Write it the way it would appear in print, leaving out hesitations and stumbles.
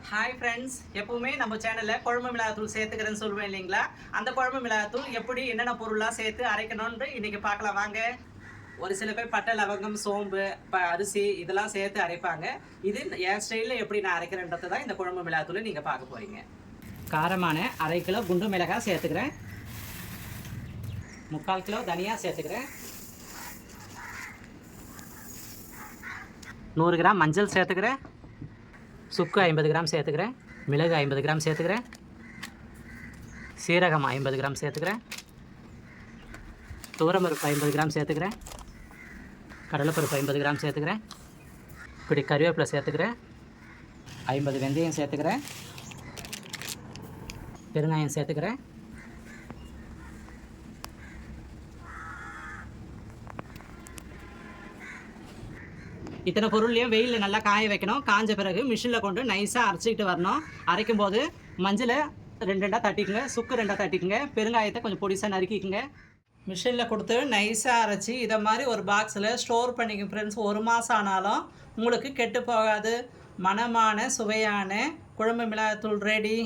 Hi friends, எப்பவுமே நம்ம சேனலில் குழம்பு மிளகாத்தூள் சேர்த்துக்கிறேன்னு சொல்லுவேன் இல்லைங்களா? அந்த குழம்பு மிளகாத்தூள் எப்படி என்னென்ன பொருளாக சேர்த்து அரைக்கணும்னு இன்றைக்கி பார்க்கலாம் வாங்க. ஒரு சில பேர் பட்டை, லவங்கம், சோம்பு, அரிசி இதெல்லாம் சேர்த்து அரைப்பாங்க. இது என் ஸ்டைலில் எப்படி நான் அரைக்கிறேன்றது தான் இந்த குழம்பு மிளகாத்தூளை நீங்கள் பார்க்க போகிறீங்க. காரமான 1/2 கிலோ குண்டு மிளகாய் சேர்த்துக்கிறேன். 3/4 கிலோ தனியாக சேர்த்துக்கிறேன். 100 கிராம் மஞ்சள் சேர்த்துக்கிறேன். சுக்கு 50 கிராம் சேர்த்துக்கிறேன். மிளகு 50 கிராம் சேர்த்துக்கிறேன். சீரகம் 50 கிராம் சேர்த்துக்கிறேன். துவரம்பருப்பு 50 கிராம் சேர்த்துக்கிறேன். கடலைப்பருப்பு 50 கிராம் சேர்த்துக்கிறேன். இப்படி கருவேப்பிலை சேர்த்துக்கிறேன். 50 வெந்தயம் சேர்த்துக்கிறேன். பெருங்காயம் சேர்த்துக்கிறேன். இத்தனை பொருளையும் வெயிலில் நல்லா காய வைக்கணும். காஞ்ச பிறகு மிஷினில் கொண்டு நைஸாக அரைச்சிக்கிட்டு வரணும். அரைக்கும் போது மஞ்சளை 2 தட்டிக்குங்க, சுக்கு 2 தட்டிக்குங்க, பெருங்காயத்தை கொஞ்சம் பொடிசாக நறுக்கிக்குங்க. மிஷினில் கொடுத்து நைஸாக அரைச்சி இதை மாதிரி ஒரு பாக்ஸில் ஸ்டோர் பண்ணிக்க ஃப்ரெண்ட்ஸ். 1 மாதம் ஆனாலும் உங்களுக்கு கெட்டு போகாது. மணமான சுவையான குழம்பு மிளகாத்தூள் ரெடி.